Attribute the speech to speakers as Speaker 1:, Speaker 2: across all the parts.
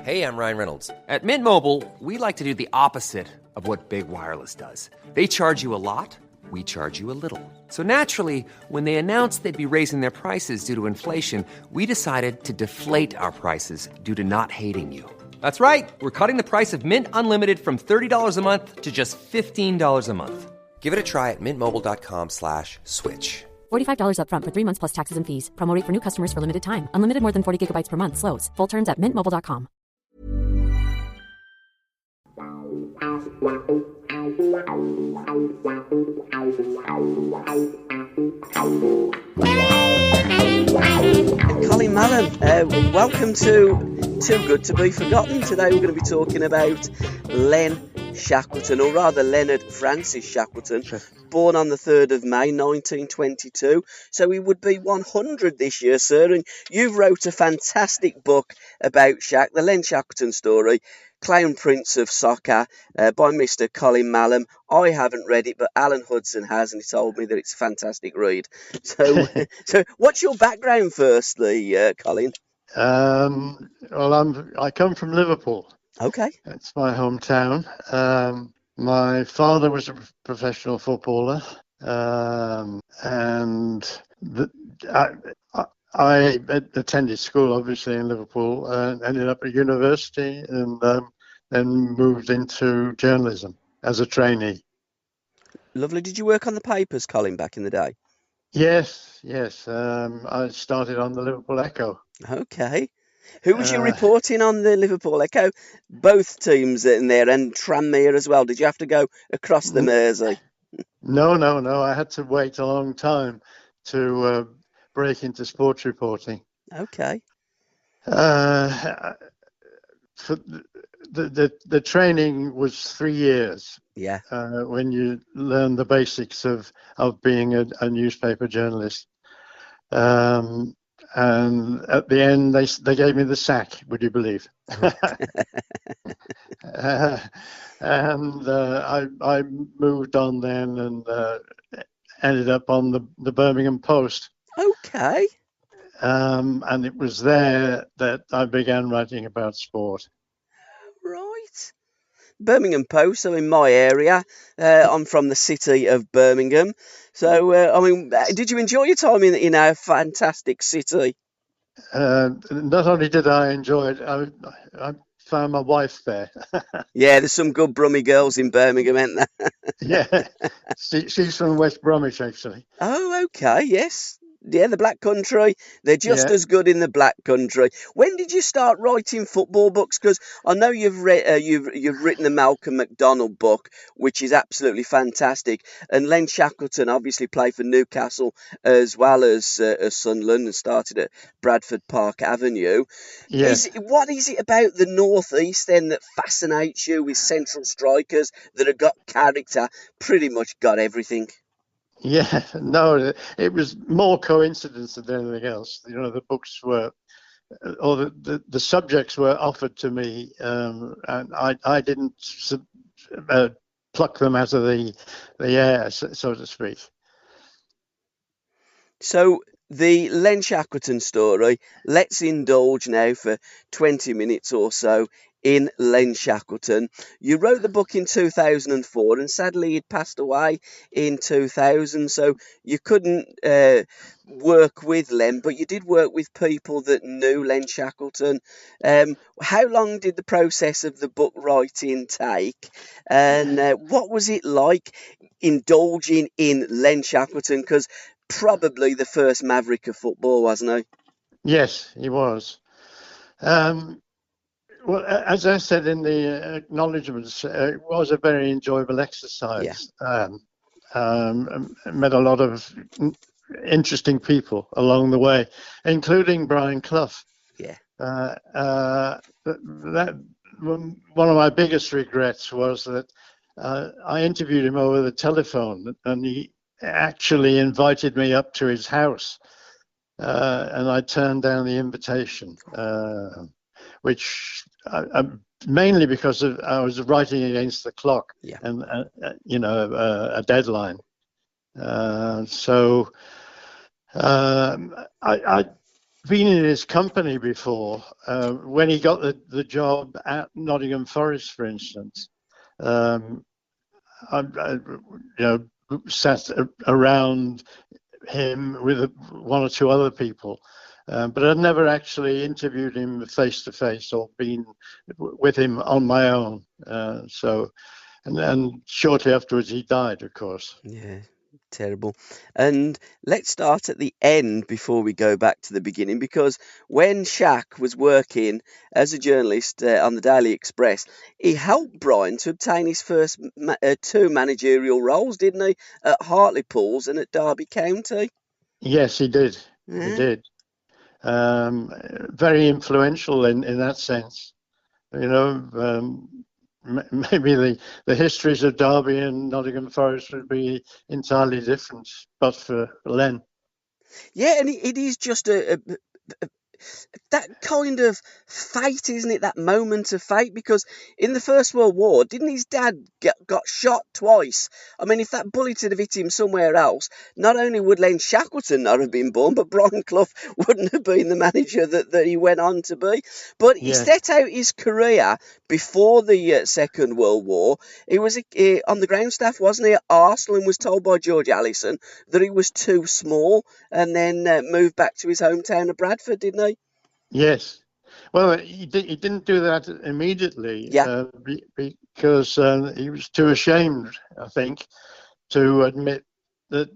Speaker 1: Hey, I'm Ryan Reynolds. At Mint Mobile, we like to do the opposite of what Big Wireless does. They charge you a lot, we charge you a little. So naturally, when they announced they'd be raising their prices due to inflation, we decided to deflate our prices due to not hating you. That's right. We're cutting the price of Mint Unlimited from $30 a month to just $15 a month. Give it a try at mintmobile.com/switch.
Speaker 2: $45 up front for 3 months plus taxes and fees. Promo rate for new customers for limited time. Unlimited more than 40 gigabytes per month. Slows full terms at mintmobile.com.
Speaker 3: Colin Malam, welcome to Too Good to Be Forgotten. Today we're going to be talking about Len Shackleton, or rather Leonard Francis Shackleton, born on the 3rd of May 1922. So he would be 100 this year, sir, and you've wrote a fantastic book about Shaq, the Len Shackleton story, Clown Prince of Soccer, by Mr. Colin Malam. I haven't read it, but Alan Hudson has, and he told me that it's a fantastic read. So, what's your background, firstly, Colin?
Speaker 4: Well, I come from Liverpool.
Speaker 3: Okay.
Speaker 4: It's my hometown. My father was a professional footballer, and I attended school, obviously, in Liverpool, and ended up at university, and then moved into journalism as a trainee.
Speaker 3: Lovely. Did you work on the papers, Colin, back in the day?
Speaker 4: Yes. I started on the Liverpool Echo.
Speaker 3: Okay. Who was you reporting on the Liverpool Echo? Both teams in there, and Tranmere as well. Did you have to go across the Mersey?
Speaker 4: No. I had to wait a long time to break into sports reporting.
Speaker 3: Okay.
Speaker 4: For the training was 3 years.
Speaker 3: Yeah.
Speaker 4: When you learn the basics of being a newspaper journalist. And at the end, they gave me the sack, would you believe? And I moved on then and ended up on the Birmingham Post.
Speaker 3: Okay.
Speaker 4: And it was there that I began writing about sport.
Speaker 3: Right. Birmingham Post, so in my area. I'm from the city of Birmingham. So, did you enjoy your time in our fantastic city?
Speaker 4: Not only did I enjoy it, I found my wife there.
Speaker 3: Yeah, there's some good Brummy girls in Birmingham, ain't there?
Speaker 4: Yeah, she's from West Bromwich, actually.
Speaker 3: Oh, okay, yes. Yeah, the Black Country. They're just as good in the Black Country. When did you start writing football books? Because I know you've written the Malcolm McDonald book, which is absolutely fantastic. And Len Shackleton obviously played for Newcastle as well as Sunderland and started at Bradford Park Avenue.
Speaker 4: Yes.
Speaker 3: What is it about the North East then that fascinates you with central strikers that have got character, pretty much got everything?
Speaker 4: Yeah, no, it was more coincidence than anything else. You know, the books were, or the subjects were offered to me, and I didn't pluck them out of the air, so to speak.
Speaker 3: So the Len Shackleton story, let's indulge now for 20 minutes or so in Len Shackleton. You wrote the book in 2004, and sadly he'd passed away in 2000, so you couldn't work with Len, but you did work with people that knew Len Shackleton. How long did the process of the book writing take, and what was it like indulging in Len Shackleton? Because probably the first maverick of football, wasn't he?
Speaker 4: Yes, he was. Well, as I said in the acknowledgements, it was a very enjoyable exercise. Yeah. Met a lot of interesting people along the way, including Brian Clough.
Speaker 3: Yeah.
Speaker 4: That one of my biggest regrets was that I interviewed him over the telephone, and he actually invited me up to his house, and I turned down the invitation, which mainly because I was writing against the clock, and a deadline. So I been in his company before. When he got the job at Nottingham Forest, for instance, um, sat around him with one or two other people. But I'd never actually interviewed him face to face or been with him on my own. And shortly afterwards, he died, of course.
Speaker 3: Yeah, terrible. And let's start at the end before we go back to the beginning, because when Shaq was working as a journalist on the Daily Express, he helped Browne to obtain his first two managerial roles, didn't he? At Hartlepool and at Derby County.
Speaker 4: Yes, he did. He
Speaker 3: Yeah.
Speaker 4: did. Very influential in that sense. Maybe the histories of Derby and Nottingham Forest would be entirely different, but for Len.
Speaker 3: Yeah, and it is just a that kind of fate, isn't it? That moment of fate, because in the First World War, didn't his dad got shot twice? I mean, if that bullet had hit him somewhere else, not only would Len Shackleton not have been born, but Browne Clough wouldn't have been the manager that he went on to be. But he set out his career before the Second World War. He was on the ground staff, wasn't he, at Arsenal, and was told by George Allison that he was too small, and then moved back to his hometown of Bradford, didn't he?
Speaker 4: Yes. Well, he didn't do that immediately.
Speaker 3: Yeah.
Speaker 4: Because he was too ashamed, I think, to admit that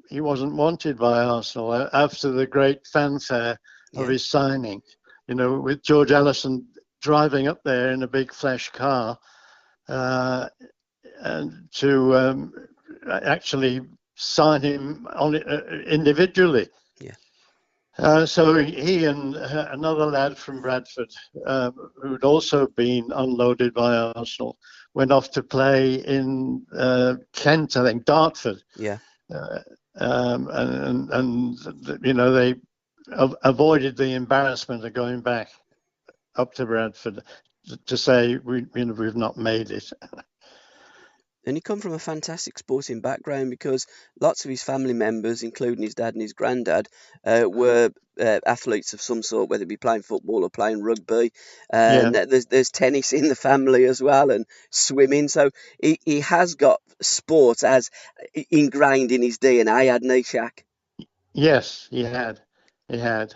Speaker 4: he wasn't wanted by Arsenal after the great fanfare of his signing. With George Allison driving up there in a big flash car and to actually sign him on individually. So he and another lad from Bradford, who'd also been unloaded by Arsenal, went off to play in Kent, I think, Dartford.
Speaker 3: Yeah.
Speaker 4: And they avoided the embarrassment of going back up to Bradford to say we've not made it.
Speaker 3: And he come from a fantastic sporting background, because lots of his family members, including his dad and his granddad, were athletes of some sort, whether it be playing football or playing rugby. And there's tennis in the family as well, and swimming. So he has got sport as ingrained in his DNA, hadn't he, Shaq?
Speaker 4: Yes, he had. He had.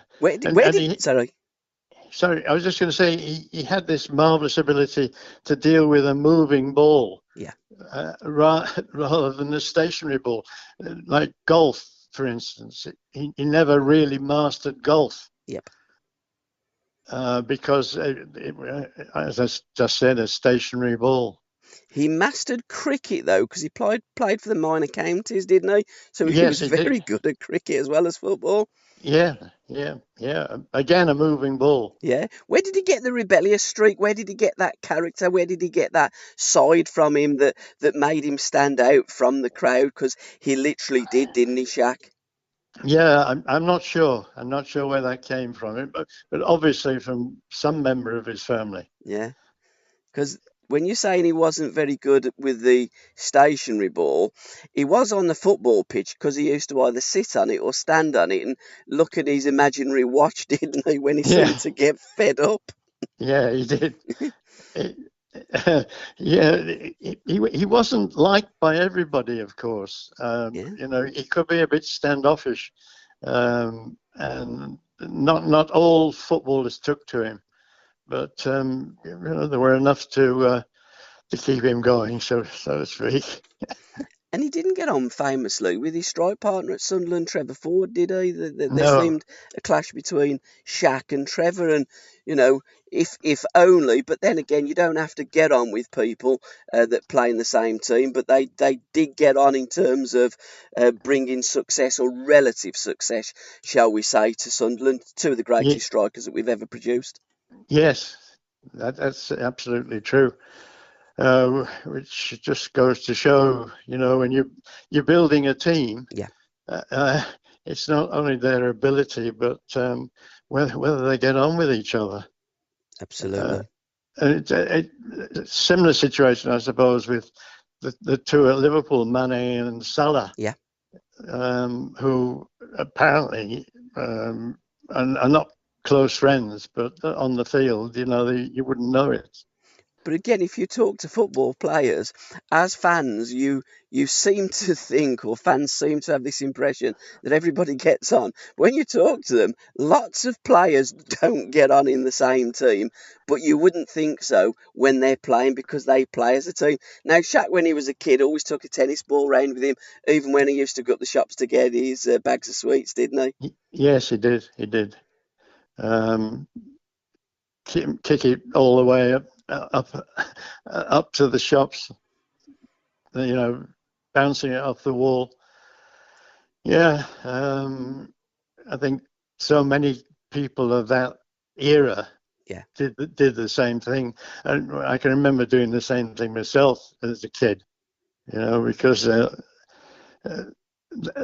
Speaker 4: Sorry, I was just going to say he had this marvelous ability to deal with a moving ball.
Speaker 3: Yeah.
Speaker 4: Rather than a stationary ball, like golf, for instance. He never really mastered golf.
Speaker 3: Yep.
Speaker 4: Because, as I just said, a stationary ball.
Speaker 3: He mastered cricket, though, because he played for the minor counties, didn't he? So he was very good at cricket as well as football.
Speaker 4: Yeah. Again, a moving ball.
Speaker 3: Yeah. Where did he get the rebellious streak? Where did he get that character? Where did he get that side from him that made him stand out from the crowd? Because he literally did, didn't he, Shaq?
Speaker 4: Yeah, I'm not sure. I'm not sure where that came from, but obviously from some member of his family.
Speaker 3: Yeah. Because when you're saying he wasn't very good with the stationary ball, he was on the football pitch, because he used to either sit on it or stand on it and look at his imaginary watch, didn't he, when he seemed to get fed up?
Speaker 4: Yeah, he did. He wasn't liked by everybody, of course. He could be a bit standoffish, and not all footballers took to him. But there were enough to keep him going, so to speak.
Speaker 3: And he didn't get on famously with his strike partner at Sunderland, Trevor Ford, did he? There
Speaker 4: No.
Speaker 3: seemed a clash between Shaq and Trevor, and if only. But then again, you don't have to get on with people that play in the same team. But they did get on in terms of bringing success, or relative success, shall we say, to Sunderland. Two of the greatest strikers that we've ever produced.
Speaker 4: Yes, that's absolutely true. Which just goes to show, when you're building a team, it's not only their ability, but whether they get on with each other.
Speaker 3: Absolutely.
Speaker 4: It's a similar situation, I suppose, with the two at Liverpool, Mane and Salah.
Speaker 3: Yeah.
Speaker 4: Who apparently are not close friends, but on the field, you wouldn't know it.
Speaker 3: But again, if you talk to football players, as fans, you seem to think, or fans seem to have this impression that everybody gets on. When you talk to them, lots of players don't get on in the same team, but you wouldn't think so when they're playing because they play as a team. Now, Shaq, when he was a kid, always took a tennis ball round with him, even when he used to go up the shops to get his bags of sweets, didn't he?
Speaker 4: Yes, he did. Kick it all the way up to the shops, bouncing it off the wall. Yeah, I think so many people of that era did the same thing, and I can remember doing the same thing myself as a kid. Because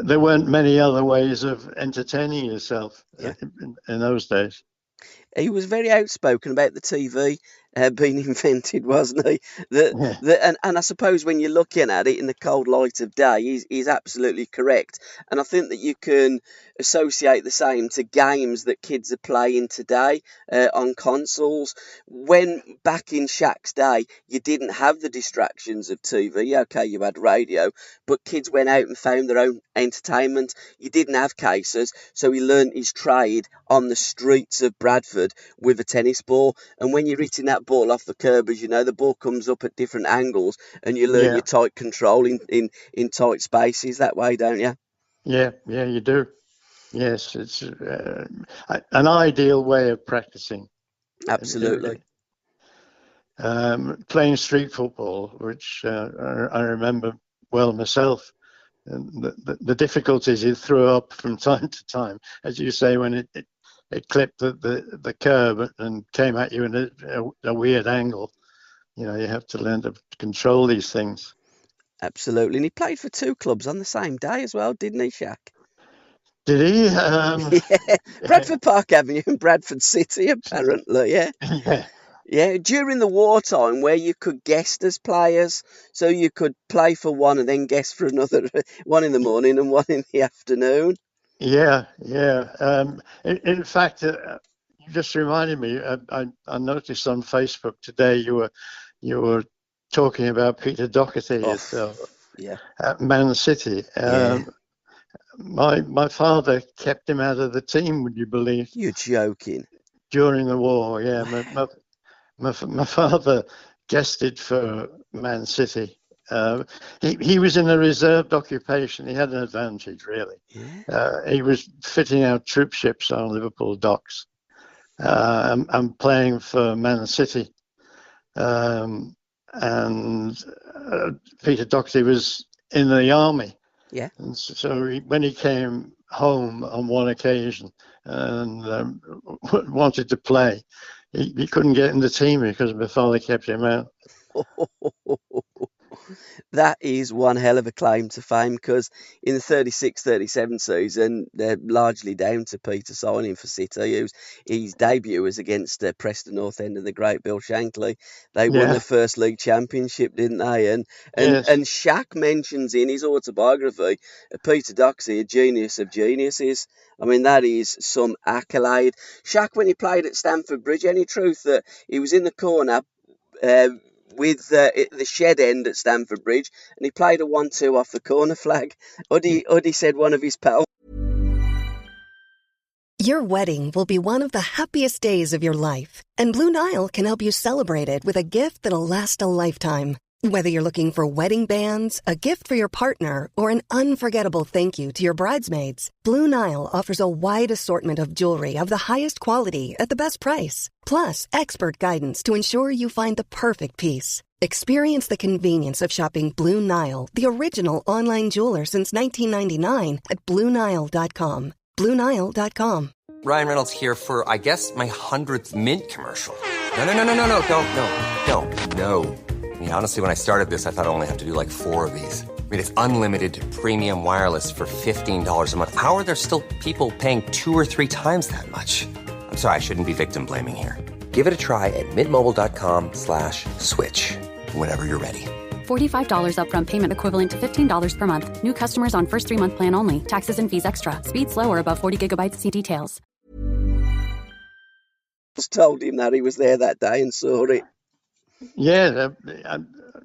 Speaker 4: there weren't many other ways of entertaining yourself in those days.
Speaker 3: He was very outspoken about the TV being invented, wasn't he? And I suppose when you're looking at it in the cold light of day, he's absolutely correct. And I think that you can associate the same to games that kids are playing today on consoles. When back in Shaq's day, you didn't have the distractions of TV. Okay, you had radio, but kids went out and found their own entertainment. You didn't have cases, so he learnt his trade on the streets of Bradford with a tennis ball. And when you're hitting that ball off the curb, as you know, the ball comes up at different angles, and you learn your tight control in tight spaces that way, don't you?
Speaker 4: Yeah, you do. Yes, it's an ideal way of practicing.
Speaker 3: Absolutely.
Speaker 4: Playing street football, which I remember well myself, and the difficulties it threw up from time to time, as you say, when it clipped the curb and came at you in a weird angle. You have to learn to control these things.
Speaker 3: Absolutely. And he played for two clubs on the same day as well, didn't he, Shaq?
Speaker 4: Did he?
Speaker 3: Yeah. Bradford Park Avenue and Bradford City, apparently, yeah. Yeah, during the wartime where you could guest as players, so you could play for one and then guest for another, one in the morning and one in the afternoon.
Speaker 4: Yeah. In fact, you just reminded me. I noticed on Facebook today you were talking about Peter Doherty at Man City. My father kept him out of the team. Would you believe?
Speaker 3: You're joking.
Speaker 4: During the war, yeah. My father guested for Man City. He was in a reserved occupation. He had an advantage, really. He was fitting out troop ships on Liverpool docks and playing for Man City. And Peter Doherty was in the army.
Speaker 3: Yeah.
Speaker 4: And so when he came home on one occasion and wanted to play, he couldn't get in the team because my father kept him out.
Speaker 3: That is one hell of a claim to fame, because in the 36-37 season, largely down to Peter signing for City, his debut was against Preston North End and the great Bill Shankly. They won the first league championship, didn't they? And Shaq mentions in his autobiography Peter Doherty, a genius of geniuses. I mean, that is some accolade. Shaq, when he played at Stamford Bridge, any truth that he was in the corner with the shed end at Stamford Bridge, and he played a 1-2 off the corner flag? Uddy said one of his pals.
Speaker 5: Your wedding will be one of the happiest days of your life, and Blue Nile can help you celebrate it with a gift that'll last a lifetime. Whether you're looking for wedding bands, a gift for your partner, or an unforgettable thank you to your bridesmaids, Blue Nile offers a wide assortment of jewelry of the highest quality at the best price. Plus, expert guidance to ensure you find the perfect piece. Experience the convenience of shopping Blue Nile, the original online jeweler since 1999, at BlueNile.com. BlueNile.com.
Speaker 1: Ryan Reynolds here for, I guess, my 100th Mint commercial. No, don't. I mean, honestly, when I started this, I thought I only have to do like 4 of these. I mean, it's unlimited premium wireless for $15 a month. How are there still people paying 2 or 3 times that much? I'm sorry, I shouldn't be victim blaming here. Give it a try at mintmobile.com/switch. Whenever you're ready.
Speaker 2: $45 upfront payment equivalent to $15 per month. New customers on first 3-month plan only. Taxes and fees extra. Speed slower above 40 gigabytes. See details.
Speaker 3: told him that he was there that day and saw it.
Speaker 4: Yeah,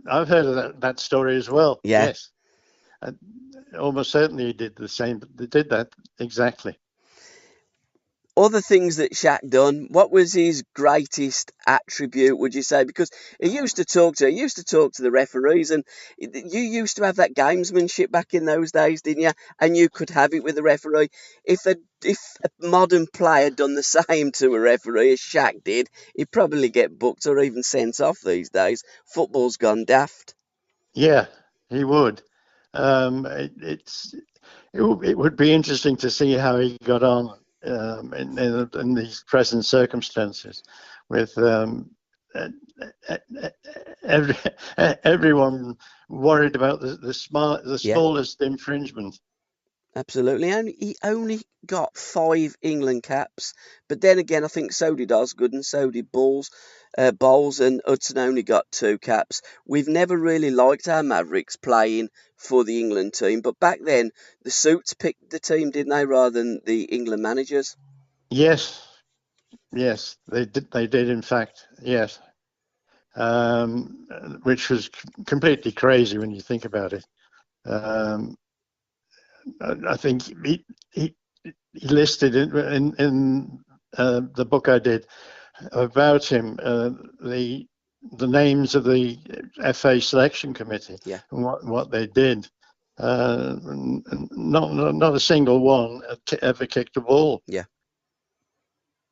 Speaker 4: I've heard of that story as well.
Speaker 3: Yeah.
Speaker 4: Yes, almost certainly he did the same. They did that exactly.
Speaker 3: Other things that Shaq done, what was his greatest attribute, would you say? Because he used to talk to the referees, and you used to have that gamesmanship back in those days, didn't you? And you could have it with the referee. If a modern player done the same to a referee as Shaq did, he'd probably get booked or even sent off these days. Football's gone daft.
Speaker 4: Yeah, he would. It would be interesting to see how he got on in these present circumstances, with everyone worried about the smallest infringement.
Speaker 3: Absolutely. He only got 5 England caps, but then again, I think so did Osgood and so did Bowles, and Hudson only got 2 caps. We've never really liked our Mavericks playing for the England team, but back then the suits picked the team, didn't they, rather than the England managers?
Speaker 4: Yes, they did. They did, in fact. Yes, which was completely crazy when you think about it. I think he listed in the book I did about him the names of the FA selection committee, and what they did. Not a single one ever kicked a ball.
Speaker 3: Yeah.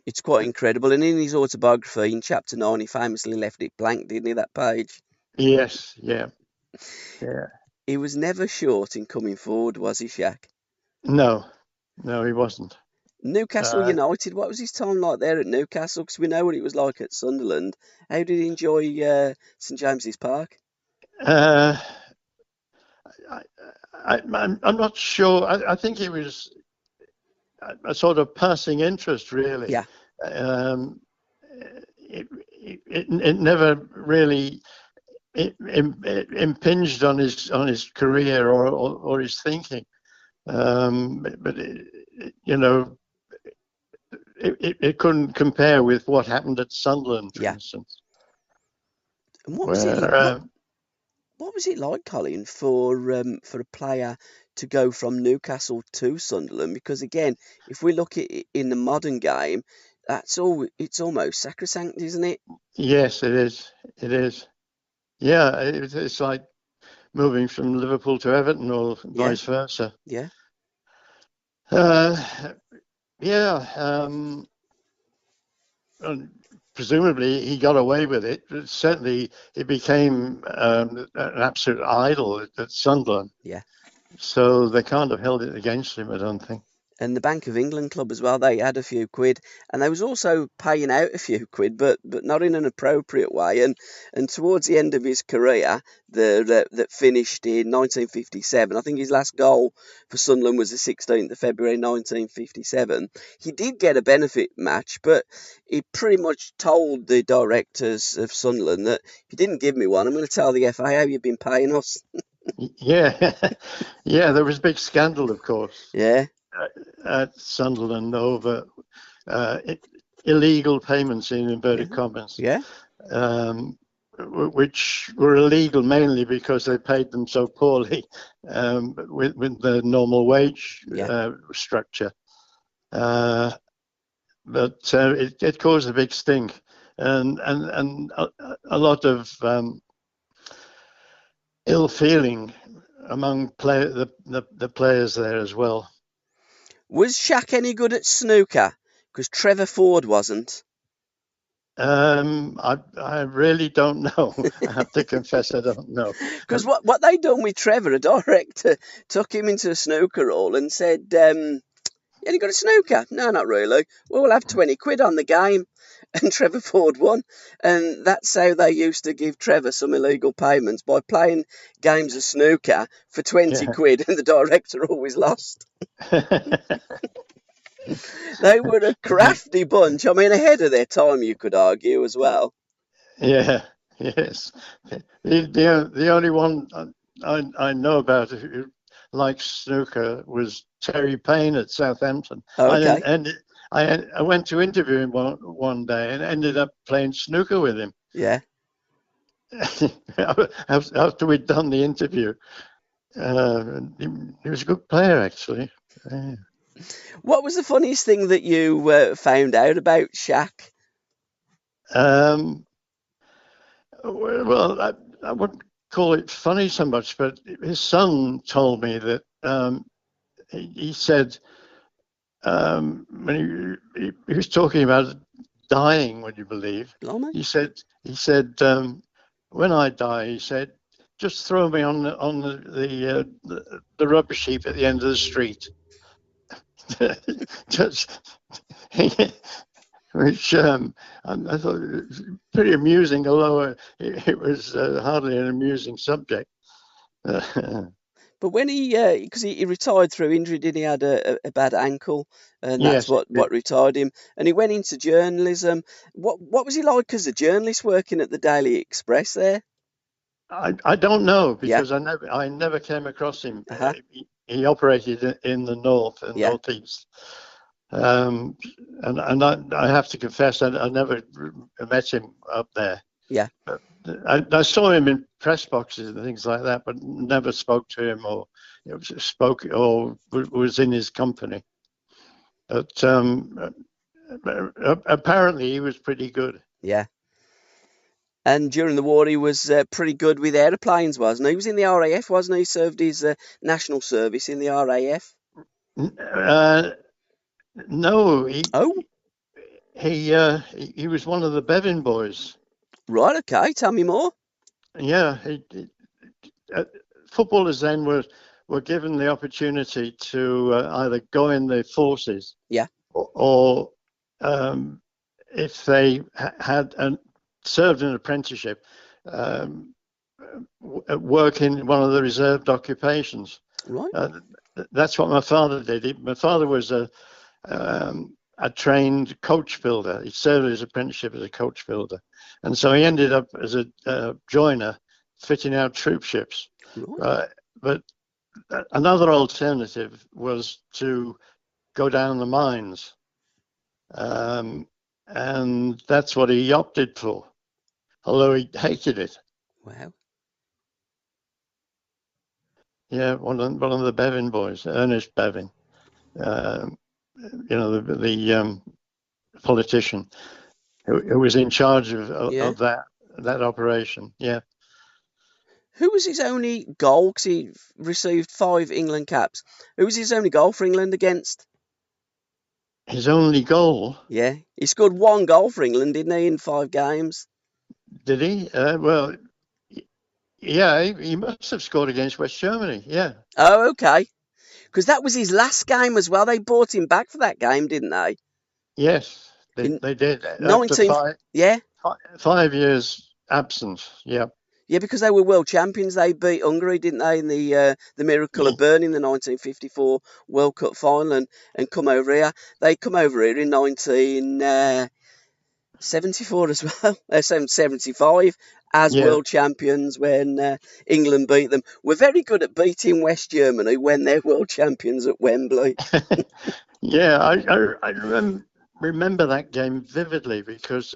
Speaker 3: It's quite incredible. And in his autobiography, in chapter 9, he famously left it blank, didn't he, that page?
Speaker 4: Yes, yeah.
Speaker 3: He was never short in coming forward, was he, Shaq?
Speaker 4: No, he wasn't.
Speaker 3: Newcastle United, what was his time like there at Newcastle? Because we know what it was like at Sunderland. How did he enjoy St James's Park?
Speaker 4: I'm not sure. I think it was a sort of passing interest, really.
Speaker 3: Yeah.
Speaker 4: It never really impinged on his career or his thinking. But it couldn't compare with what happened at Sunderland, for instance.
Speaker 3: And what was it like? What was it like, Colin, for a player to go from Newcastle to Sunderland? Because again, if we look at it in the modern game, it's almost sacrosanct, isn't it?
Speaker 4: Yes, it is. It is. Yeah, it's like moving from Liverpool to Everton or vice versa.
Speaker 3: Yeah.
Speaker 4: And presumably he got away with it. But certainly he became an absolute idol at Sunderland.
Speaker 3: Yeah.
Speaker 4: So they can't have held it against him, I don't think.
Speaker 3: And the Bank of England club as well, they had a few quid, and they was also paying out a few quid, but not in an appropriate way. And towards the end of his career, that finished in 1957, I think his last goal for Sunderland was the 16th of February 1957. He did get a benefit match, but he pretty much told the directors of Sunderland that if you didn't give me one, I'm going to tell the FA how you've been paying us.
Speaker 4: Yeah, there was a big scandal, of course.
Speaker 3: Yeah.
Speaker 4: At Sunderland over illegal payments in inverted commas.
Speaker 3: Yeah.
Speaker 4: Which were illegal mainly because they paid them so poorly with the normal wage structure. But it caused a big stink, and a lot of ill feeling among the players there as well.
Speaker 3: Was Shaq any good at snooker? Because Trevor Ford wasn't.
Speaker 4: I really don't know. I have to confess I don't know.
Speaker 3: Because what they done with Trevor, a director took him into a snooker hall and said, you got a snooker? No, not really. Well, we'll have 20 quid on the game. And Trevor Ford won. And that's how they used to give Trevor some illegal payments, by playing games of snooker for 20 quid, and the director always lost. They were a crafty bunch. I mean, ahead of their time, you could argue as well.
Speaker 4: Yeah, yes. The only one I know about who likes snooker was Terry Payne at Southampton.
Speaker 3: Okay.
Speaker 4: I went to interview him one day and ended up playing snooker with him.
Speaker 3: Yeah.
Speaker 4: After we'd done the interview. He was a good player, actually. Yeah.
Speaker 3: What was the funniest thing that you found out about Shaq?
Speaker 4: Well, I wouldn't call it funny so much, but his son told me that he said when he was talking about dying, would you believe?
Speaker 3: Blimey.
Speaker 4: He said when I die, he said, just throw me on the rubbish heap at the end of the street. Just, which I thought it was pretty amusing, although it was hardly an amusing subject.
Speaker 3: But when because he retired through injury, did he had a bad ankle, and that's
Speaker 4: Yes,
Speaker 3: what retired him. And he went into journalism. What was he like as a journalist working at the Daily Express there?
Speaker 4: I don't know,
Speaker 3: Yeah.
Speaker 4: because I never came across him.
Speaker 3: Uh-huh.
Speaker 4: He operated in the north and
Speaker 3: Yeah.
Speaker 4: northeast, and I have to confess I never met him up there.
Speaker 3: Yeah.
Speaker 4: But I saw him in press boxes and things like that, but never spoke to him or spoke or was in his company. But apparently he was pretty good.
Speaker 3: Yeah. And during the war, he was pretty good with aeroplanes, wasn't he? He was in the RAF, wasn't he? He served his national service in the RAF.
Speaker 4: No,
Speaker 3: Oh,
Speaker 4: he was one of the Bevin boys.
Speaker 3: right. Okay. Tell me more.
Speaker 4: Yeah, footballers then were given the opportunity to either go in the forces,
Speaker 3: Yeah.
Speaker 4: or if they had served an apprenticeship, work in one of the reserved occupations.
Speaker 3: Right.
Speaker 4: That's what my father did. My father was a trained coach builder. He served his apprenticeship as a coach builder, and so he ended up as a joiner, fitting out troop ships.
Speaker 3: Right.
Speaker 4: But another alternative was to go down the mines, and that's what he opted for, although he hated it.
Speaker 3: Wow.
Speaker 4: Yeah, one of the Bevin boys, Ernest Bevin, the politician who was in charge of that operation. Yeah.
Speaker 3: Who was his only goal? Because he received 5 England caps. Who was his only goal for England against?
Speaker 4: His only goal?
Speaker 3: Yeah. He scored 1 goal for England, didn't he, in 5 games?
Speaker 4: Did he? Well, yeah, he must have scored against West Germany. Yeah.
Speaker 3: Oh, okay. Because that was his last game as well. They brought him back for that game, didn't they?
Speaker 4: Yes, they did.
Speaker 3: 19...
Speaker 4: After
Speaker 3: Yeah.
Speaker 4: 5 years absence. Yeah.
Speaker 3: Yeah, because they were world champions. They beat Hungary, didn't they, in the Miracle of Bern in the 1954 World Cup final, and come over here. They come over here in 1974 as well, 75 as world champions when England beat them. We're very good at beating West Germany when they're world champions at Wembley.
Speaker 4: Yeah, I remember that game vividly because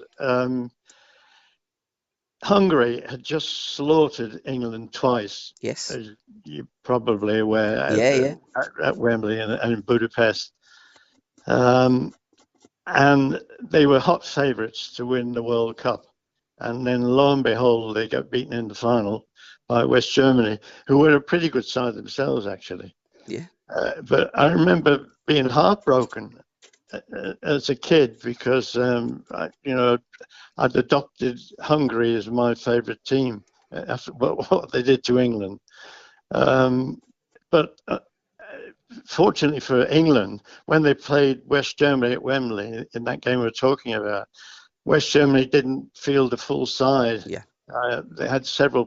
Speaker 4: Hungary had just slaughtered England twice.
Speaker 3: Yes.
Speaker 4: As you're probably aware, at Wembley and in Budapest. And they were hot favourites to win the World Cup. And then lo and behold, they got beaten in the final by West Germany, who were a pretty good side themselves, actually.
Speaker 3: Yeah.
Speaker 4: But I remember being heartbroken as a kid because I'd adopted Hungary as my favourite team after what they did to England. But fortunately for England, when they played West Germany at Wembley in that game we're talking about, West Germany didn't field a full side.
Speaker 3: Yeah.
Speaker 4: They had several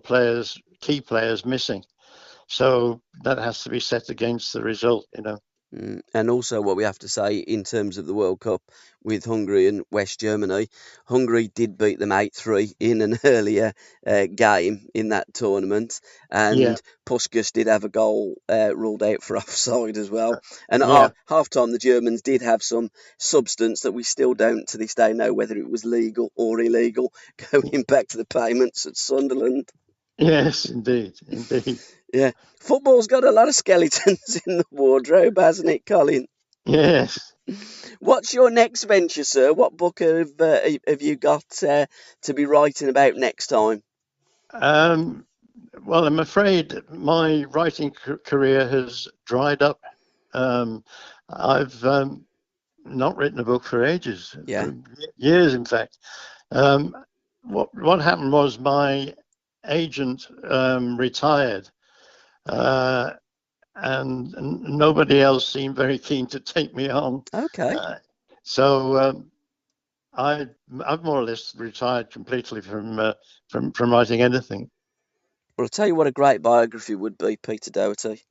Speaker 4: key players missing. So that has to be set against the result,
Speaker 3: And also what we have to say in terms of the World Cup with Hungary and West Germany, Hungary did beat them 8-3 in an earlier game in that tournament,
Speaker 4: Yeah,
Speaker 3: and Puskas did have a goal ruled out for offside as well. And
Speaker 4: yeah.
Speaker 3: at half-time, the Germans did have some substance that we still don't to this day know whether it was legal or illegal, going back to the payments at Sunderland.
Speaker 4: Yes, indeed, indeed.
Speaker 3: Yeah, football's got a lot of skeletons in the wardrobe, hasn't it, Colin?
Speaker 4: Yes.
Speaker 3: What's your next venture, sir? What book have you got to be writing about next time?
Speaker 4: Well, I'm afraid my writing career has dried up. I've not written a book for ages,
Speaker 3: Yeah.
Speaker 4: for years, in fact. What happened was my agent retired, and nobody else seemed very keen to take me on.
Speaker 3: Okay.
Speaker 4: So I've more or less retired completely from writing anything.
Speaker 3: Well, I'll tell you what a great biography would be, Peter Doherty.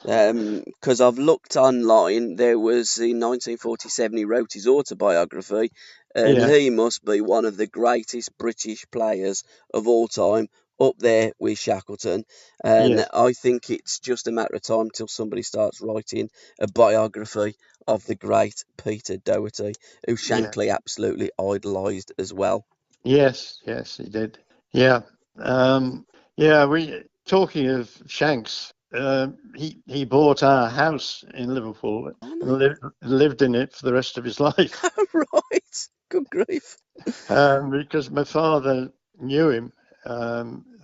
Speaker 3: Because I've looked online, there was in 1947 he wrote his autobiography, and
Speaker 4: Yeah.
Speaker 3: he must be one of the greatest British players of all time, up there with Shackleton. And
Speaker 4: Yes.
Speaker 3: I think it's just a matter of time till somebody starts writing a biography of the great Peter Doherty, who Shankly absolutely idolised as well.
Speaker 4: Yes, he did. Yeah. We talking of Shanks. He bought our house in Liverpool and lived in it for the rest of his life.
Speaker 3: Right. Good grief.
Speaker 4: Because my father knew him.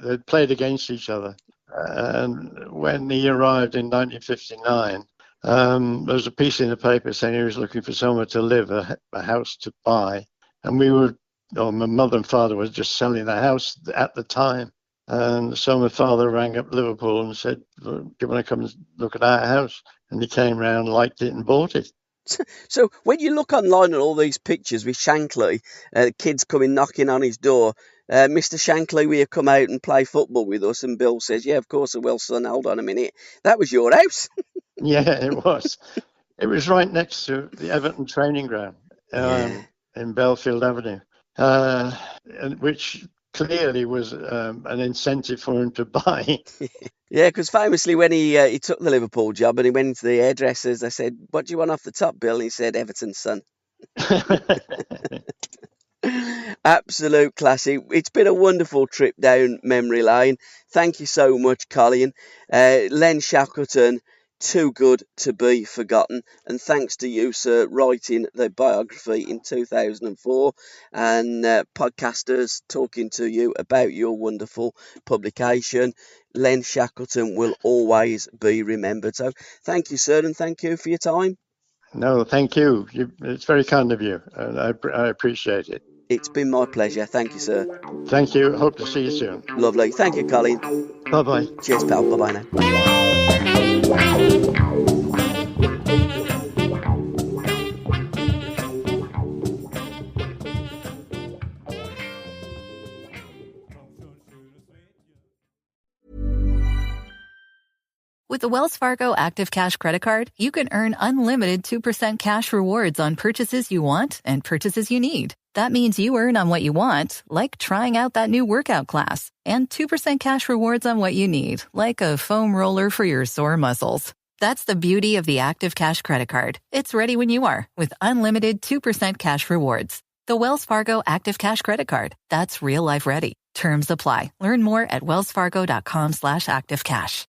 Speaker 4: They'd played against each other. And when he arrived in 1959, there was a piece in the paper saying he was looking for somewhere to live, a house to buy. And my mother and father was just selling the house at the time. And so my father rang up Liverpool and said, "Do you want to come and look at our house?" And he came round, liked it, and bought it.
Speaker 3: So when you look online at all these pictures with Shankly, kids coming knocking on his door, Mr. Shankly, will you come out and play football with us? And Bill says, "Yeah, of course I will, son. Hold on a minute. That was your house."
Speaker 4: Yeah, it was. It was right next to the Everton training ground in Belfield Avenue, which clearly was an incentive for him to buy.
Speaker 3: Yeah, because famously when he took the Liverpool job and he went into the hairdressers, they said, "What do you want off the top, Bill?" And he said, "Everton, son." Absolute classic. It's been a wonderful trip down memory lane. Thank you so much, Colin. Len Shackleton, too good to be forgotten. And thanks to you, sir, writing the biography in 2004 and podcasters talking to you about your wonderful publication. Len Shackleton will always be remembered. So thank you, sir, and thank you for your time.
Speaker 4: No, thank you. It's very kind of you, and I appreciate it.
Speaker 3: It's been my pleasure. Thank you, sir.
Speaker 4: Thank you. Hope to see you soon.
Speaker 3: Lovely. Thank you, Colin.
Speaker 4: Bye-bye.
Speaker 3: Cheers, pal. Bye-bye now.
Speaker 6: With the Wells Fargo Active Cash Credit Card, you can earn unlimited 2% cash rewards on purchases you want and purchases you need. That means you earn on what you want, like trying out that new workout class, and 2% cash rewards on what you need, like a foam roller for your sore muscles. That's the beauty of the Active Cash Credit Card. It's ready when you are, with unlimited 2% cash rewards. The Wells Fargo Active Cash Credit Card. That's real life ready. Terms apply. Learn more at wellsfargo.com/activecash.